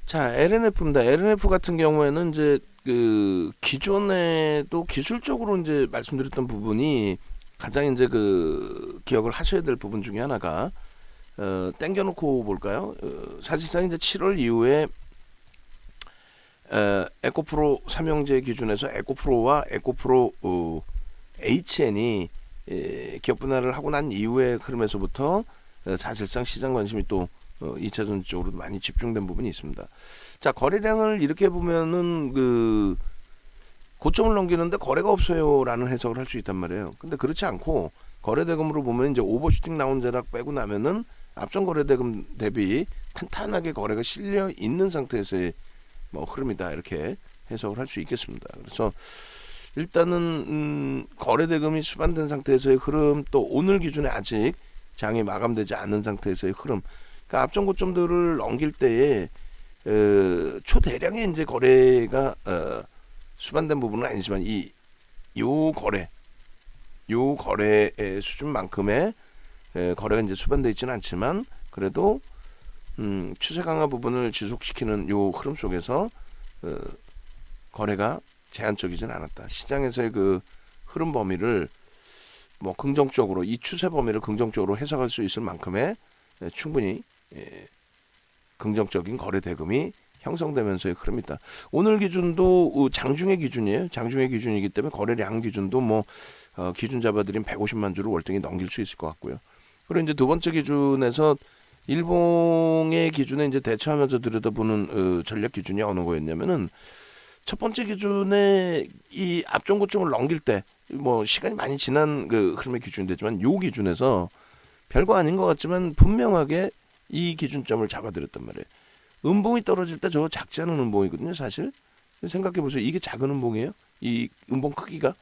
자, LNF입니다. LNF 같은 경우에는 이제 그 기존에도 기술적으로 이제 말씀드렸던 부분이 가장 이제 그 기억을 하셔야 될 부분 중에 하나가 땡겨놓고 볼까요? 사실상 이제 7월 이후에 에코프로 삼형제 기준에서 에코프로와 에코프로 HN이 기업 분할을 하고 난 이후의 흐름에서부터 사실상 시장 관심이 또 2차 전지 쪽으로 많이 집중된 부분이 있습니다. 자, 거래량을 이렇게 보면은 그 고점을 넘기는데 거래가 없어요라는 해석을 할 수 있단 말이에요. 근데 그렇지 않고 거래대금으로 보면 이제 오버슈팅 나온 자락 빼고 나면은 앞전 거래대금 대비 탄탄하게 거래가 실려 있는 상태에서의 뭐 흐름이다, 이렇게 해석을 할 수 있겠습니다. 그래서 일단은 거래대금이 수반된 상태에서의 흐름, 또 오늘 기준에 아직 장이 마감되지 않은 상태에서의 흐름, 그러니까 앞전 고점들을 넘길 때에 초대량의 이제 거래가 수반된 부분은 아니지만 요 거래의 수준만큼의 거래가 이제 수반되어 있지는 않지만, 그래도 추세 강화 부분을 지속시키는 요 흐름 속에서 거래가 제한적이진 않았다. 시장에서의 그 흐름 범위를 뭐 긍정적으로, 이 추세 범위를 긍정적으로 해석할 수 있을 만큼의 충분히 긍정적인 거래 대금이 형성되면서의 흐름이다. 오늘 기준도 장중의 기준이에요. 장중의 기준이기 때문에 거래량 기준도 뭐 기준 잡아드린 150만 주를 월등히 넘길 수 있을 것 같고요. 그리고 이제 두 번째 기준에서 일봉의 기준에 이제 대처하면서 들여다보는 전략 기준이 어느 거였냐면은, 첫 번째 기준에 이 앞전 고점을 넘길 때, 뭐 시간이 많이 지난 그 흐름의 기준이 되지만, 요 기준에서 별거 아닌 것 같지만 분명하게 이 기준점을 잡아들였단 말이에요. 음봉이 떨어질 때 저거 작지 않은 음봉이거든요, 사실. 생각해 보세요. 이게 작은 음봉이에요? 이 음봉 크기가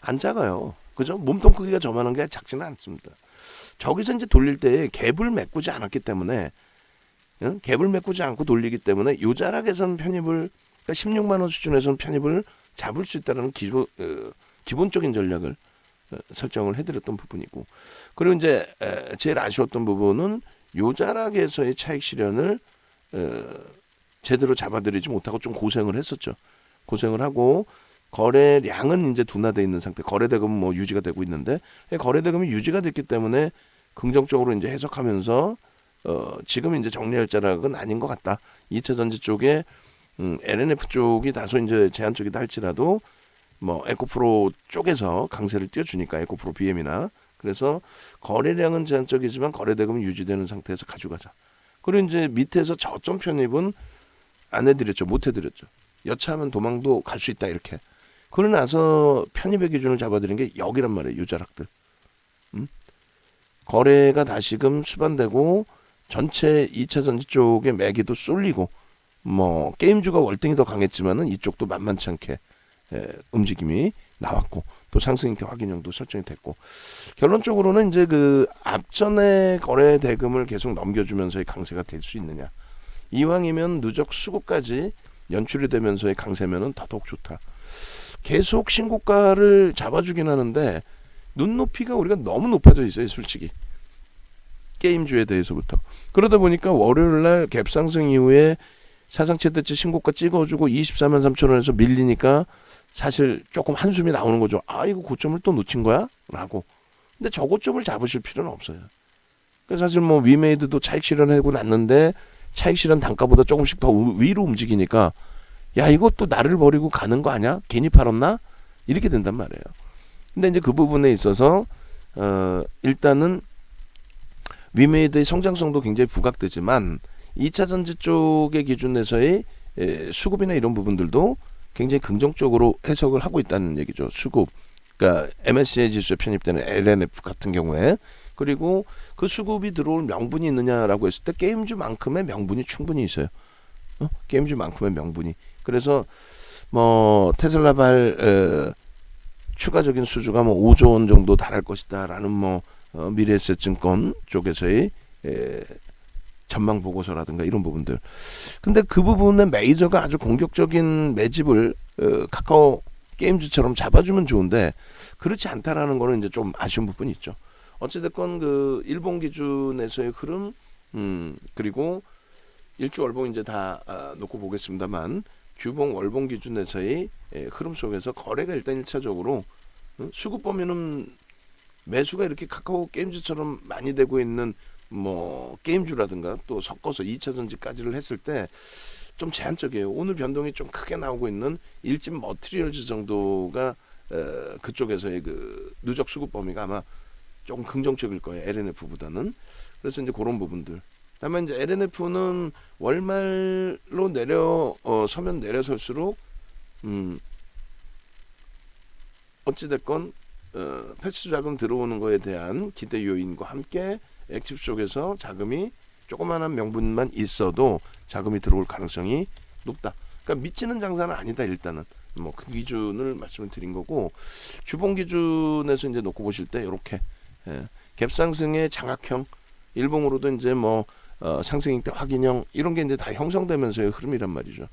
안 작아요. 그죠? 몸통 크기가 저만한 게 작지는 않습니다. 저기서 이제 돌릴 때 갭을 메꾸지 않았기 때문에, 갭을 메꾸지 않고 돌리기 때문에 요 자락에서는 편입을, 그러니까 16만 원 수준에서는 편입을 잡을 수 있다는 기본적인 전략을 설정을 해드렸던 부분이고, 그리고 이제 제일 아쉬웠던 부분은 요 자락에서의 차익 실현을 제대로 잡아들이지 못하고 좀 고생을 했었죠. 고생을 하고 거래량은 이제 둔화되어 있는 상태, 거래대금은 뭐 유지가 되고 있는데, 거래대금이 유지가 됐기 때문에 긍정적으로 이제 해석하면서 지금 이제 정리할 자락은 아닌 것 같다. 2차 전지 쪽에 LNF 쪽이 다소 이제 제한적이다 할지라도 뭐 에코프로 쪽에서 강세를 띄워주니까, 에코프로 BM이나, 그래서 거래량은 제한적이지만 거래대금은 유지되는 상태에서 가져가자. 그리고 이제 밑에서 저점 편입은 안 해드렸죠, 못 해드렸죠. 여차하면 도망도 갈 수 있다, 이렇게. 그러고 나서 편입의 기준을 잡아드린 게 여기란 말이에요, 유자락들. 거래가 다시금 수반되고 전체 2차 전지 쪽의 매기도 쏠리고, 뭐 게임주가 월등히 더 강했지만은 이쪽도 만만치 않게 움직임이 나왔고, 또 상승인기 확인형도 설정이 됐고, 결론적으로는 이제 그 앞전에 거래 대금을 계속 넘겨주면서의 강세가 될 수 있느냐. 이왕이면 누적 수급까지 연출이 되면서의 강세면은 더더욱 좋다. 계속 신고가를 잡아주긴 하는데 눈높이가 우리가 너무 높아져 있어요, 솔직히. 게임주에 대해서부터. 그러다 보니까 월요일날 갭 상승 이후에 사상 최대치 신고가 찍어주고 24만 3천 원에서 밀리니까 사실 조금 한숨이 나오는 거죠. 아, 이거 고점을 또 놓친 거야? 라고. 근데 저 고점을 잡으실 필요는 없어요. 그래서 사실 뭐 위메이드도 차익 실현하고 났는데 차익 실현 단가보다 조금씩 더 위로 움직이니까, 야, 이것도 나를 버리고 가는 거 아니야? 괜히 팔았나? 이렇게 된단 말이에요. 근데 이제 그 부분에 있어서 일단은 위메이드의 성장성도 굉장히 부각되지만 2차 전지 쪽의 기준에서의 수급이나 이런 부분들도 굉장히 긍정적으로 해석을 하고 있다는 얘기죠. 수급, 그러니까 MSCI 지수에 편입되는 LNF 같은 경우에. 그리고 그 수급이 들어올 명분이 있느냐라고 했을 때 게임주만큼의 명분이 충분히 있어요. 게임주만큼의 명분이. 그래서 뭐 테슬라발 추가적인 수주가 뭐 5조 원 정도 달할 것이다라는 뭐 미래에셋증권 쪽에서의 전망 보고서라든가 이런 부분들. 근데 그 부분에 메이저가 아주 공격적인 매집을 카카오 게임즈처럼 잡아주면 좋은데 그렇지 않다라는 거는 이제 좀 아쉬운 부분이 있죠. 어찌됐건 그 일본 기준에서의 흐름, 그리고 일주 월봉 이제 다 놓고 보겠습니다만 주봉 월봉 기준에서의 흐름 속에서 거래가 일단 1차적으로 수급 범위는 매수가 이렇게 카카오 게임즈처럼 많이 되고 있는 뭐 게임주라든가 또 섞어서 2차 전지까지를 했을 때 좀 제한적이에요. 오늘 변동이 좀 크게 나오고 있는 일진 머티리얼즈 정도가 그쪽에서의 그 누적 수급 범위가 아마 조금 긍정적일 거예요. LNF보다는. 그래서 이제 그런 부분들. 다만 이제 LNF는 월말로 서면 내려설수록 어찌 됐건 패스 자금 들어오는 거에 대한 기대 요인과 함께 액티브 쪽에서 자금이 조그마한 명분만 있어도 자금이 들어올 가능성이 높다. 그러니까 미치는 장사는 아니다. 일단은 뭐 그 기준을 말씀을 드린 거고, 주봉 기준에서 이제 놓고 보실 때 이렇게 갭 상승의 장악형, 일봉으로도 이제 뭐 상승일 때 확인형 이런 게 이제 다 형성되면서의 흐름이란 말이죠.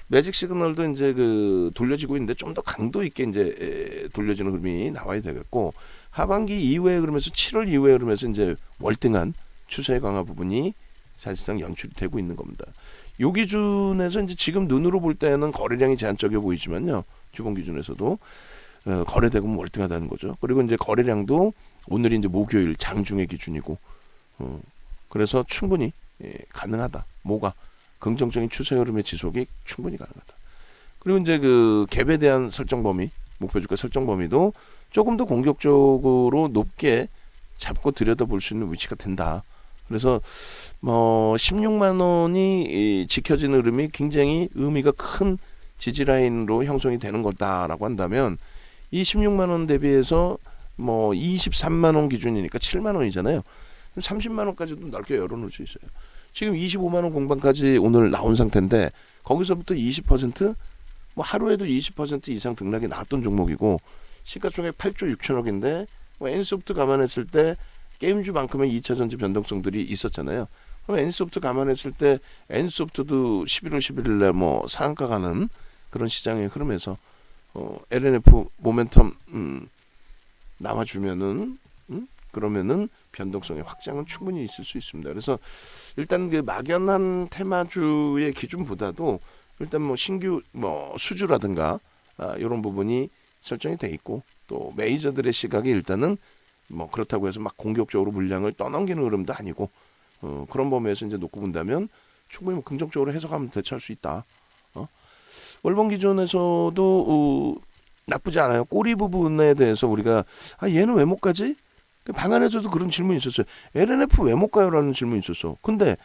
매직 시그널도 이제 그 돌려지고 있는데 좀 더 강도 있게 이제 돌려지는 흐름이 나와야 되겠고, 하반기 이후에 그러면서 7월 이후에 그러면서 이제 월등한 추세 강화 부분이 사실상 연출이 되고 있는 겁니다. 요 기준에서 이제 지금 눈으로 볼 때는 거래량이 제한적이어 보이지만요, 주봉 기준에서도 거래대금 월등하다는 거죠. 그리고 이제 거래량도 오늘이 이제 목요일 장중의 기준이고, 그래서 충분히 가능하다. 뭐가 긍정적인 추세 흐름의 지속이 충분히 가능하다. 그리고 이제 그 갭에 대한 설정 범위, 목표 주가 설정 범위도 조금 더 공격적으로 높게 잡고 들여다볼 수 있는 위치가 된다. 그래서 뭐 16만 원이 지켜지는 흐름이 굉장히 의미가 큰 지지 라인으로 형성이 되는 거다라고 한다면, 이 16만 원 대비해서 뭐 23만 원 기준이니까 7만 원이잖아요. 30만 원까지도 넓게 열어놓을 수 있어요. 지금 25만 원 공방까지 오늘 나온 상태인데, 거기서부터 20%, 뭐 하루에도 20% 이상 등락이 나왔던 종목이고, 시가총액 8조 6천억인데 뭐 N소프트 감안했을 때 게임주만큼의 2차 전지 변동성들이 있었잖아요. 그럼 N소프트 감안했을 때 N소프트도 11월 11일에 뭐 상한가 가는 그런 시장의 흐름에서 LNF 모멘텀 나와주면은 그러면은 변동성의 확장은 충분히 있을 수 있습니다. 그래서 일단 그 막연한 테마주의 기준보다도 일단 뭐 신규 뭐 수주라든가 이런 부분이 설정이 돼 있고, 또 메이저들의 시각이 일단은 뭐 그렇다고 해서 막 공격적으로 물량을 떠넘기는 흐름도 아니고, 그런 범위에서 이제 놓고 본다면 충분히 뭐 긍정적으로 해석하면 대처할 수 있다. 월봉 기준에서도 나쁘지 않아요. 꼬리 부분에 대해서 우리가 얘는 왜 못 가지? 방 안에서도 그런 질문이 있었어요. LNF 왜 못 가요? 라는 질문이 있었어. 근데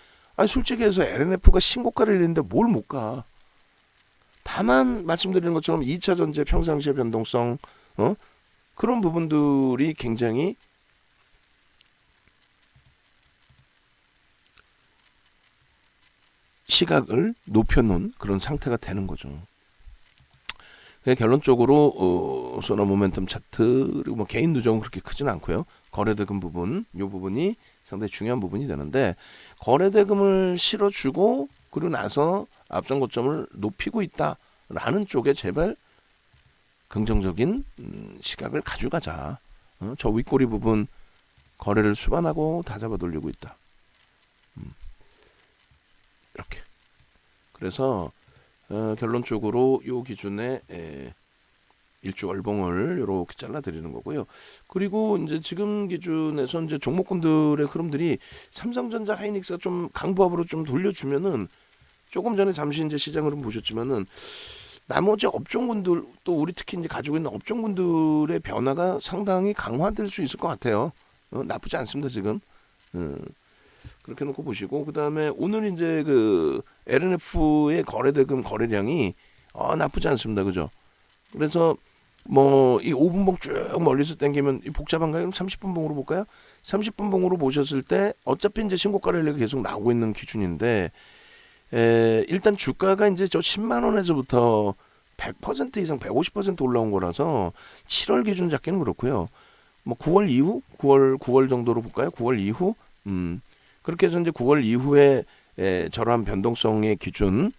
솔직히 해서 LNF가 신고가를 내는데 뭘 못 가? 다만 말씀드리는 것처럼 2차 전지의 평상시의 변동성, 그런 부분들이 굉장히 시각을 높여놓은 그런 상태가 되는 거죠. 결론적으로 소나 모멘텀 차트, 그리고 뭐 개인 누적은 그렇게 크지는 않고요. 거래대금 부분, 이 부분이 상당히 중요한 부분이 되는데, 거래대금을 실어주고 그리고 나서 앞선 고점을 높이고 있다라는 쪽에 제발 긍정적인 시각을 가져가자. 저 윗꼬리 부분 거래를 수반하고 다 잡아 돌리고 있다. 이렇게. 그래서 결론적으로 요 기준에 일주 월봉을 이렇게 잘라드리는 거고요. 그리고 이제 지금 기준에서 이제 종목군들의 흐름들이 삼성전자, 하이닉스가 좀 강보합으로 좀 돌려주면은, 조금 전에 잠시 이제 시장 흐름 보셨지만은 나머지 업종군들, 또 우리 특히 이제 가지고 있는 업종군들의 변화가 상당히 강화될 수 있을 것 같아요. 나쁘지 않습니다 지금. 그렇게 놓고 보시고, 그 다음에 오늘 이제 그 LNF의 거래대금 거래량이 나쁘지 않습니다, 그죠? 그래서 뭐 이 5분봉 쭉 멀리서 당기면 복잡한가요? 30분 봉으로 볼까요? 30분 봉으로 보셨을 때 어차피 이제 신고가를 계속 나오고 있는 기준인데, 일단 주가가 이제 저 10만 원에서부터 100% 이상 150% 올라온 거라서 7월 기준 잡기는 그렇고요. 뭐 9월 이후, 9월 정도로 볼까요? 9월 이후, 그렇게 해서 이제 9월 이후에 저러한 변동성의 기준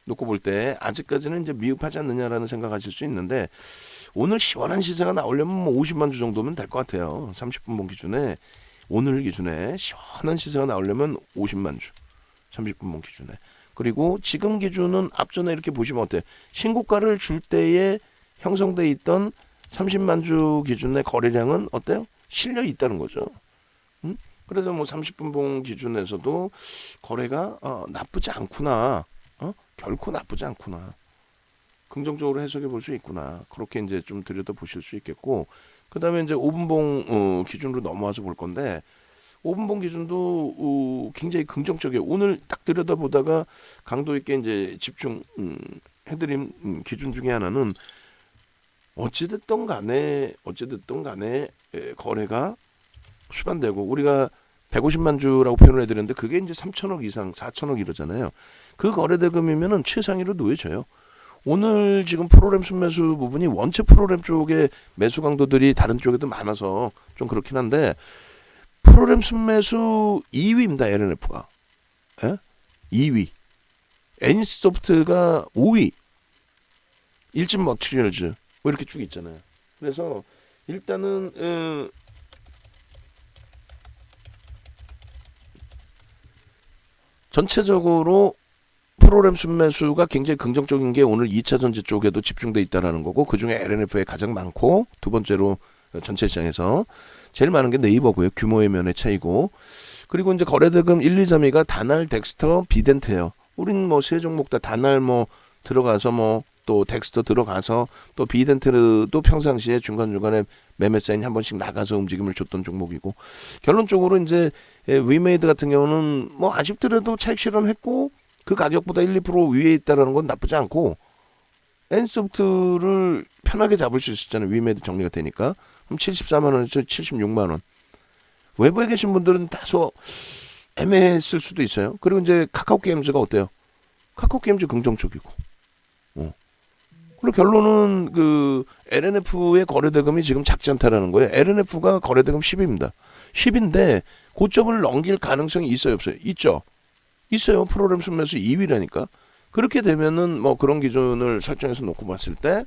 놓고 볼 때 아직까지는 이제 미흡하지 않느냐라는 생각하실 수 있는데, 오늘 시원한 시세가 나오려면 뭐 50만 주 정도면 될 것 같아요. 30분봉 기준에, 오늘 기준에 시원한 시세가 나오려면 50만 주. 30분봉 기준에. 그리고 지금 기준은 앞전에 이렇게 보시면 어때요? 신고가를 줄 때에 형성돼 있던 30만 주 기준의 거래량은 어때요? 실려 있다는 거죠. 그래서 뭐 30분봉 기준에서도 거래가 나쁘지 않구나. 결코 나쁘지 않구나. 긍정적으로 해석해 볼 수 있구나. 그렇게 이제 좀 들여다 보실 수 있겠고, 그 다음에 이제 5분봉 기준으로 넘어와서 볼 건데, 5분봉 기준도 굉장히 긍정적이에요. 오늘 딱 들여다 보다가 강도 있게 이제 집중 해드린 기준 중에 하나는 어찌됐든 간에 거래가 수반되고, 우리가 150만 주라고 표현을 해드렸는데 그게 이제 3천억 이상, 4천억 이러잖아요. 그 거래 대금이면은 최상위로 놓여져요. 오늘 지금 프로그램 순매수 부분이 원체 프로그램 쪽에 매수 강도들이 다른 쪽에도 많아서 좀 그렇긴 한데, 프로그램 순매수 2위입니다. LNF가. 예? 2위. 애니소프트가 5위. 일진 머티리얼즈. 뭐 이렇게 쭉 있잖아요. 그래서 일단은 전체적으로 프로그램 순매수가 굉장히 긍정적인 게 오늘 2차 전지 쪽에도 집중돼 있다라는 거고, 그중에 LNF에 가장 많고, 두 번째로 전체 시장에서 제일 많은 게 네이버고요. 규모의 면의 차이고. 그리고 이제 거래대금 1, 2, 3위가 다날, 덱스터, 비덴트예요. 우린 뭐 세 종목 다 다날 뭐 들어가서 뭐 또 덱스터 들어가서 또 비덴트도 평상시에 중간중간에 매매 사인이 한 번씩 나가서 움직임을 줬던 종목이고, 결론적으로 이제 위메이드 같은 경우는 뭐 아쉽더라도 차익 실현했고 그 가격보다 1, 2% 위에 있다라는 건 나쁘지 않고, 엔소프트를 편하게 잡을 수 있었잖아요. 위메이드 정리가 되니까. 그럼 74만 원에서 76만 원. 외부에 계신 분들은 다소 애매했을 수도 있어요. 그리고 이제 카카오 게임즈가 어때요? 카카오 게임즈 긍정적이고. 그리고 결론은 그 LNF의 거래대금이 지금 작지 않다라는 거예요. LNF가 거래대금 10입니다. 10인데 고점을 넘길 가능성이 있어요, 없어요? 있죠. 있어요. 프로그램 순매수 2위라니까. 그렇게 되면은 뭐 그런 기준을 설정해서 놓고 봤을 때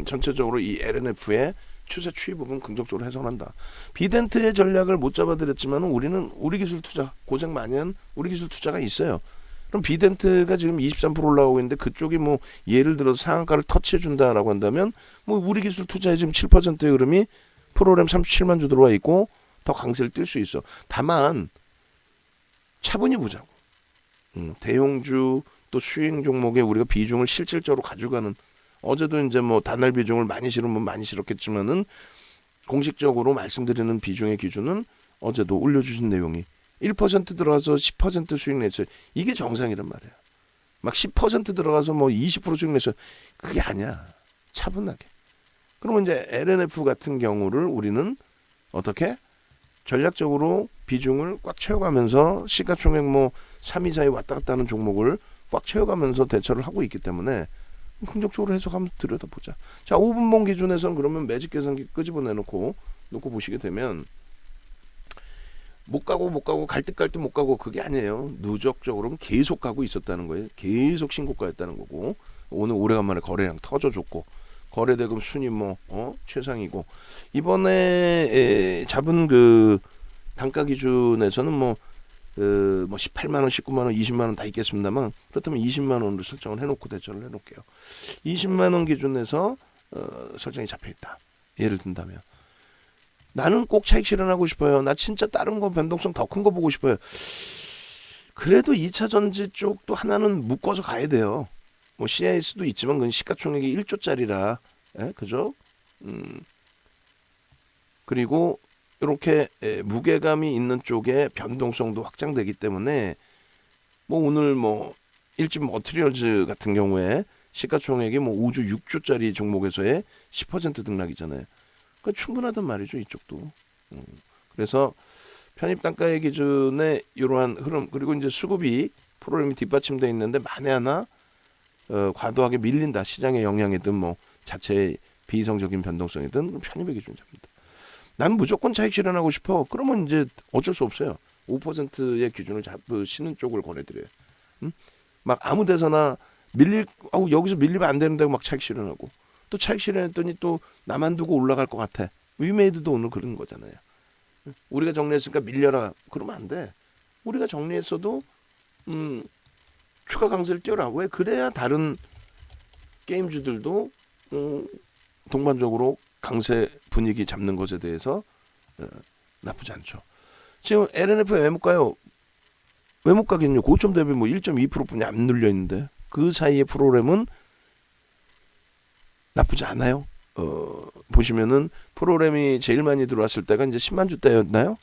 전체적으로 이 LNF의 추세 추이 부분 긍정적으로 해석한다. 비덴트의 전략을 못 잡아드렸지만 우리는 우리 기술 투자, 고생 많이 한 우리 기술 투자가 있어요. 그럼 비덴트가 지금 23% 올라오고 있는데 그쪽이 뭐 예를 들어서 상한가를 터치해 준다라고 한다면 뭐 우리 기술 투자에 지금 7%의 흐름이 프로그램 37만 주 들어와 있고 더 강세를 띨 수 있어. 다만 차분히 보자고. 대형주 또 수익 종목에 우리가 비중을 실질적으로 가져가는, 어제도 이제 뭐 단날 비중을 많이 실으면 많이 실었겠지만은 공식적으로 말씀드리는 비중의 기준은 어제도 올려주신 내용이 1% 들어가서 10% 수익 냈어요. 이게 정상이란 말이에요. 막 10% 들어가서 뭐 20% 수익 냈어요. 그게 아니야. 차분하게. 그러면 이제 LNF 같은 경우를 우리는 어떻게 전략적으로 비중을 꽉 채워가면서 시가총액 뭐 3위 사이 왔다 갔다 하는 종목을 꽉 채워가면서 대처를 하고 있기 때문에 긍정적으로 해석하면 들여다보자. 자, 5분봉 기준에서는 그러면 매직 계산기 끄집어내놓고 보시게 되면 못 가고 갈 듯 못 가고 그게 아니에요. 누적적으로는 계속 가고 있었다는 거예요. 계속 신고가였다는 거고, 오늘 오래간만에 거래량 터져줬고 거래대금 순위 뭐 최상이고, 이번에 잡은 그 단가 기준에서는 뭐 18만 원, 19만 원, 20만 원 다 있겠습니다만, 그렇다면 20만 원으로 설정을 해놓고 대처를 해놓을게요. 20만 원 기준에서 설정이 잡혀있다. 예를 든다면 나는 꼭 차익 실현하고 싶어요. 나 진짜 다른 거 변동성 더 큰 거 보고 싶어요. 그래도 2차 전지 쪽도 하나는 묶어서 가야 돼요. 뭐 CIS도 있지만 그건 시가총액이 1조짜리라, 그죠? 그리고 이렇게 무게감이 있는 쪽에 변동성도 확장되기 때문에 뭐 오늘 뭐 일진 머티리얼즈 같은 경우에 시가총액이 뭐 5조 6조짜리 종목에서의 10% 등락이잖아요. 그러니까 충분하단 말이죠, 이쪽도. 그래서 편입 단가의 기준에 이러한 흐름, 그리고 이제 수급이 프로그램이 뒷받침돼 있는데 만에 하나 과도하게 밀린다, 시장의 영향이든 뭐 자체의 비이성적인 변동성이든, 편입의 기준 잡니다. 난 무조건 차익 실현하고 싶어. 그러면 이제 어쩔 수 없어요. 5%의 기준을 잡으시는 쪽을 권해드려요. 막 아무 데서나 여기서 밀리면 안 되는데 막 차익 실현하고, 또 차익 실현했더니 또 나만 두고 올라갈 것 같아. 위메이드도 오늘 그런 거잖아요. 우리가 정리했으니까 밀려라. 그러면 안 돼. 우리가 정리했어도 추가 강세를 띄워라. 왜? 그래야 다른 게임주들도 동반적으로 강세 분위기 잡는 것에 대해서 나쁘지 않죠. 지금 LNF 왜 못 가요? 왜 못 가겠냐? 고점 대비 뭐 1.2%뿐이 안 눌려 있는데 그 사이에 프로그램은 나쁘지 않아요. 보시면은 프로그램이 제일 많이 들어왔을 때가 이제 10만 주대였나요?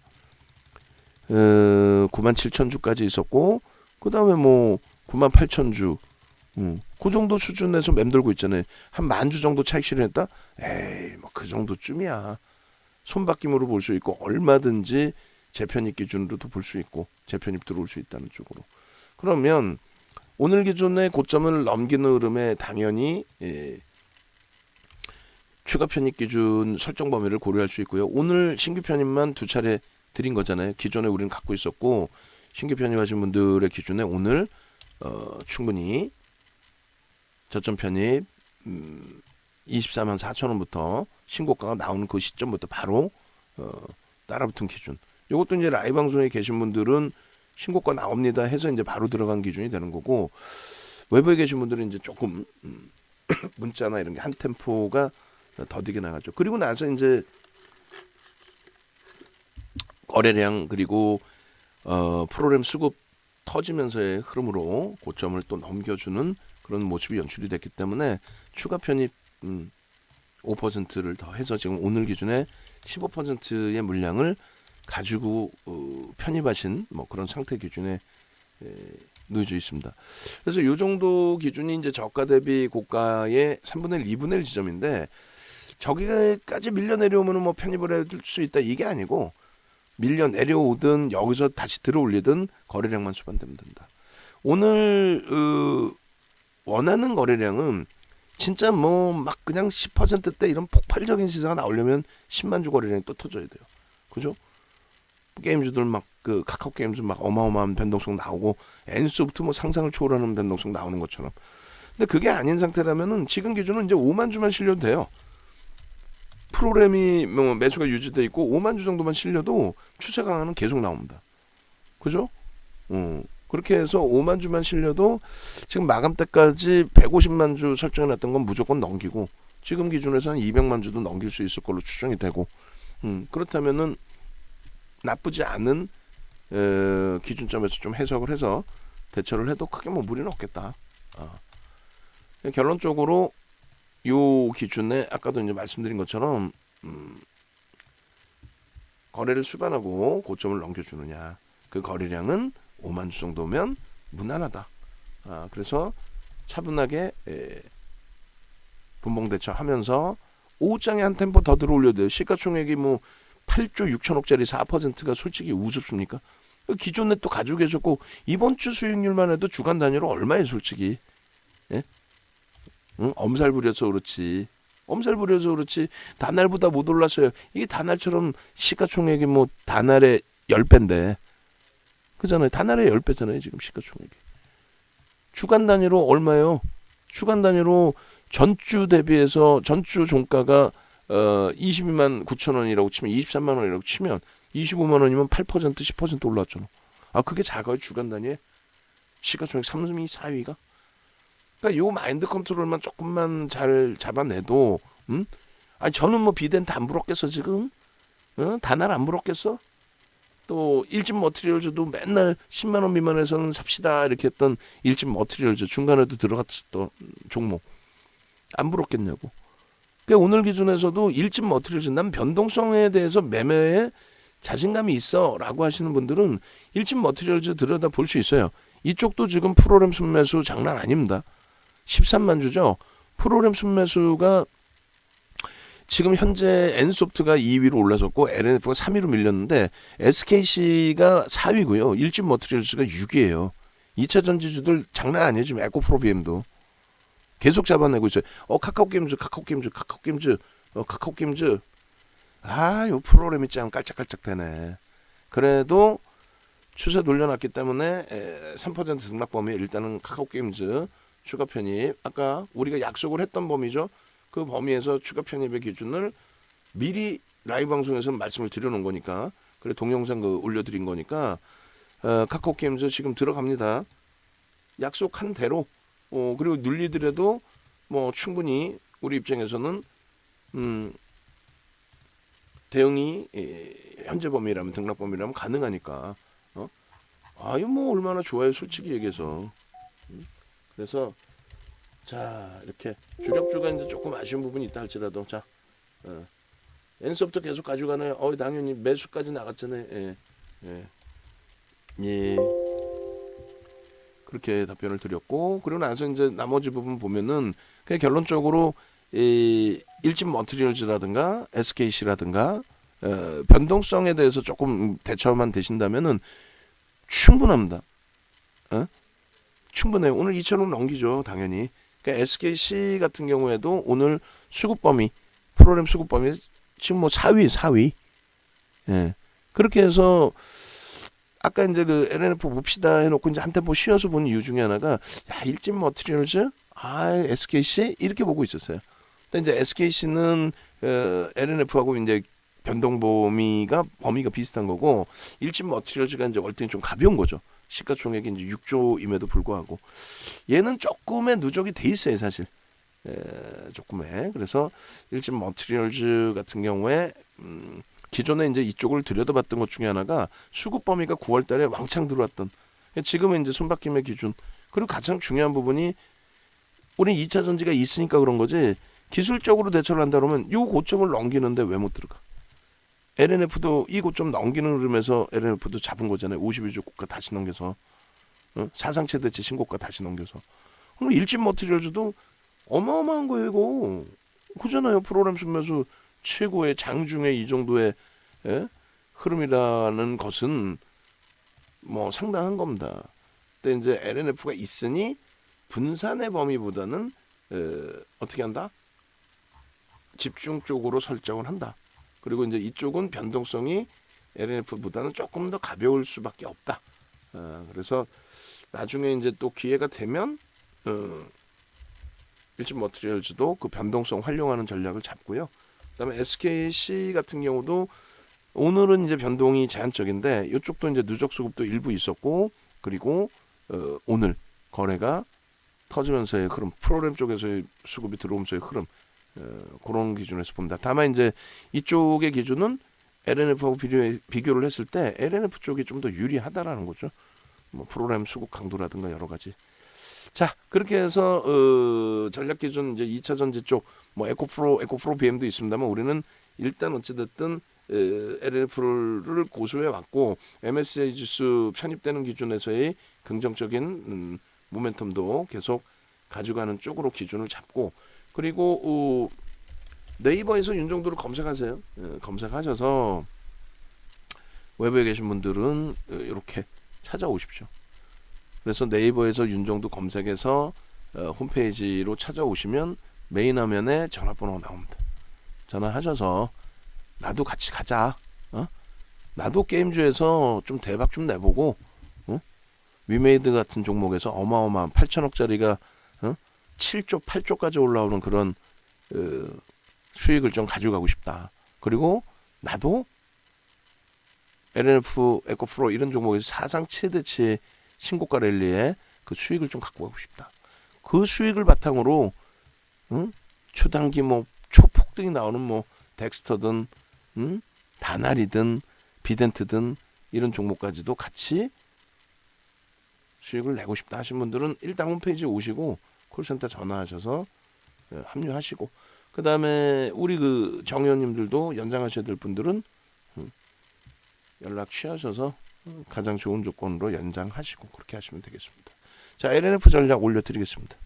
9만 7천 주까지 있었고 그 다음에 뭐 9만 8천 주, 그 정도 수준에서 맴돌고 있잖아요. 한 10,000주 정도 차익 실현했다? 에이, 뭐 그 정도쯤이야. 손바뀜으로 볼 수 있고 얼마든지 재편입 기준으로도 볼 수 있고 재편입 들어올 수 있다는 쪽으로. 그러면 오늘 기준의 고점을 넘기는 흐름에 당연히 추가 편입 기준 설정 범위를 고려할 수 있고요. 오늘 신규 편입만 2차례 드린 거잖아요. 기존에 우리는 갖고 있었고 신규 편입하신 분들의 기준에 오늘 충분히 저점 편입 24만 4천 원부터 신고가가 나오는 그 시점부터 바로 따라붙은 기준. 이것도 이제 라이브 방송에 계신 분들은 신고가 나옵니다 해서 이제 바로 들어간 기준이 되는 거고, 외부에 계신 분들은 이제 조금 문자나 이런 게 한 템포가 더디게 나가죠. 그리고 나서 이제 거래량 그리고 프로그램 수급 터지면서의 흐름으로 고점을 또 넘겨주는 그런 모습이 연출이 됐기 때문에 추가 편입 5%를 더 해서 지금 오늘 기준에 15%의 물량을 가지고 편입하신 뭐 그런 상태 기준에 놓여져 있습니다. 그래서 이 정도 기준이 이제 저가 대비 고가의 3분의 1, 2분의 1 지점인데 저기까지 밀려 내려오면 뭐 편입을 해줄 수 있다 이게 아니고 밀려 내려오든 여기서 다시 들어올리든 거래량만 수반되면 된다. 오늘 원하는 거래량은 진짜 뭐 막 그냥 10%대 이런 폭발적인 시세가 나오려면 10만 주 거래량이 또 터져야 돼요. 그죠? 게임주들 막 그 카카오 게임즈 막 어마어마한 변동성 나오고 엔소프트 뭐 상상을 초월하는 변동성 나오는 것처럼. 근데 그게 아닌 상태라면은 지금 기준은 이제 5만 주만 실려도 돼요. 프로그램이 뭐 매수가 유지돼 있고 5만 주 정도만 실려도 추세 강화는 계속 나옵니다. 그죠? 그렇게 해서 5만 주만 실려도 지금 마감 때까지 150만 주 설정해놨던 건 무조건 넘기고 지금 기준에서는 200만 주도 넘길 수 있을 걸로 추정이 되고 그렇다면은 나쁘지 않은 기준점에서 좀 해석을 해서 대처를 해도 크게 뭐 무리는 없겠다. 결론적으로 요 기준에 아까도 이제 말씀드린 것처럼 거래를 수반하고 고점을 넘겨주느냐, 그 거래량은 5만 주 정도면 무난하다. 그래서 차분하게 분봉 대처하면서 오후장에 한 템포 더 들어올려야 돼요. 시가총액이 뭐 8조 6천억짜리 4%가 솔직히 우습습니까? 기존에 또 가지고 계셨고 이번 주 수익률만 해도 주간 단위로 얼마예요 솔직히? 예? 엄살 부려서 그렇지. 엄살 부려서 그렇지. 다날보다 못 올랐어요. 이게 다날처럼 시가총액이 뭐 다날의 10배인데. 그잖아요. 다날의 10배잖아요. 지금 시가총액이. 주간 단위로 얼마예요? 주간 단위로 전주 대비해서 전주 종가가 22만 9천 원이라고 치면 23만 원이라고 치면 25만 원이면 8% 10% 올랐잖아. 그게 작아요. 주간 단위에. 시가총액 3위 4위가. 그러니까 요 마인드 컨트롤만 조금만 잘 잡아내도 저는 뭐 비덴트 안 불었겠어 지금? 다날 안 불었겠어? 또 일진 머티리얼즈도 맨날 10만 원 미만에서는 삽시다 이렇게 했던 일진 머티리얼즈 중간에도 들어갔던 종목 안 불었겠냐고. 그러니까 오늘 기준에서도 일진 머티리얼즈 난 변동성에 대해서 매매에 자신감이 있어라고 하시는 분들은 일진 머티리얼즈 들여다 볼 수 있어요. 이쪽도 지금 프로그램 순매수 장난 아닙니다. 13만 주죠. 프로그램 순매수가 지금 현재 엔소프트가 2위로 올라섰고 LNF가 3위로 밀렸는데 SKC가 4위고요. 일진 머티리얼즈가 6위예요. 2차 전지주들 장난 아니에요. 지금 에코프로비엠도 계속 잡아내고 있어요. 카카오게임즈 요 프로그램이 참 깔짝깔짝 되네. 그래도 추세 돌려놨기 때문에 3% 등락 범위에 일단은 카카오게임즈 추가 편입, 아까 우리가 약속을 했던 범위죠. 그 범위에서 추가 편입의 기준을 미리 라이브 방송에서 말씀을 드려놓은 거니까, 그래 동영상 올려드린 거니까 카카오게임즈 지금 들어갑니다. 약속한 대로 그리고 눌리더라도 뭐 충분히 우리 입장에서는 대응이 현재 범위라면 등락 범위라면 가능하니까 아유 뭐 얼마나 좋아요 솔직히 얘기해서. 그래서 자 이렇게 주력주가 이제 조금 아쉬운 부분이 있다 할지라도 자 엔서부터 계속 가져가나요? 당연히 매수까지 나갔잖아요. 예. 그렇게 답변을 드렸고 그리고 나서 이제 나머지 부분 보면은 그냥 결론적으로 일진 머티리얼즈라든가 SKC라든가 변동성에 대해서 조금 대처만 되신다면은 충분합니다. 충분해요. 오늘 2,000원 넘기죠, 당연히. 그러니까 SKC 같은 경우에도 오늘 수급 범위, 프로그램 수급 범위 지금 뭐 4위. 예. 그렇게 해서 아까 이제 그 LNF 봅시다 해놓고 이제 한 템포 쉬어서 본 이유 중에 하나가 일진 머티리얼즈, SKC 이렇게 보고 있었어요. 근데 이제 SKC는 LNF하고 이제 변동 범위가 비슷한 거고 일진 머티리얼즈가 이제 월등히 좀 가벼운 거죠. 시가총액이 이제 6조임에도 불구하고 얘는 조금의 누적이 돼 있어요, 사실. 조금의. 그래서 일진 머티리얼즈 같은 경우에 기존에 이제 이쪽을 들여다봤던 것 중에 하나가 수급 범위가 9월 달에 왕창 들어왔던 지금은 이제 손바뀜의 기준 그리고 가장 중요한 부분이 우리 2차 전지가 있으니까 그런 거지 기술적으로 대처를 한다 그러면 이 고점을 넘기는데 왜 못 들어가? LNF도 이 고점 넘기는 흐름에서 LNF도 잡은 거잖아요. 52주 고가 다시 넘겨서 사상 최대치 신고가 다시 넘겨서 그럼 일진 머티리얼즈도 어마어마한 거예요 이거. 그잖아요. 프로그램 순매수 최고의 장중에 이 정도의 흐름이라는 것은 뭐 상당한 겁니다. 근데 이제 LNF가 있으니 분산의 범위보다는 어떻게 한다? 집중 쪽으로 설정을 한다. 그리고 이제 이쪽은 변동성이 LNF보다는 조금 더 가벼울 수밖에 없다. 그래서 나중에 이제 또 기회가 되면 일진 머티리얼즈도 그 변동성 활용하는 전략을 잡고요. 그다음에 SKC 같은 경우도 오늘은 이제 변동이 제한적인데 이쪽도 이제 누적 수급도 일부 있었고 그리고 오늘 거래가 터지면서의 흐름, 프로그램 쪽에서의 수급이 들어오면서의 흐름 그런 기준에서 봅니다. 다만 이제 이쪽의 기준은 LNF하고 비교를 했을 때 LNF 쪽이 좀 더 유리하다라는 거죠. 뭐 프로그램 수급 강도라든가 여러 가지. 자 그렇게 해서 전략 기준 이제 2차 전지 쪽 뭐 에코프로 BM도 있습니다만 우리는 일단 어찌됐든 LNF를 고수해 왔고 MSCI 지수 편입되는 기준에서의 긍정적인 모멘텀도 계속 가져가는 쪽으로 기준을 잡고 그리고 네이버에서 윤종도를 검색하세요. 검색하셔서 외부에 계신 분들은 이렇게 찾아오십시오. 그래서 네이버에서 윤종도 검색해서 홈페이지로 찾아오시면 메인 화면에 전화번호가 나옵니다. 전화하셔서 나도 같이 가자. 나도 게임주에서 좀 대박 좀 내보고 위메이드 같은 종목에서 어마어마한 8천억짜리가 7조 8조까지 올라오는 그런 수익을 좀 가져가고 싶다. 그리고 나도 LNF, 에코프로 이런 종목에서 사상 최대치 신고가 랠리에 그 수익을 좀 갖고 가고 싶다. 그 수익을 바탕으로 초단기 뭐 초폭등이 나오는 뭐 덱스터든 다날이든 비덴트든 이런 종목까지도 같이 수익을 내고 싶다 하신 분들은 일단 홈페이지에 오시고 콜센터 전화하셔서 합류하시고 그 다음에 우리 그 정의원님들도 연장하셔야 될 분들은 연락 취하셔서 가장 좋은 조건으로 연장하시고 그렇게 하시면 되겠습니다. 자 LNF 전략 올려드리겠습니다.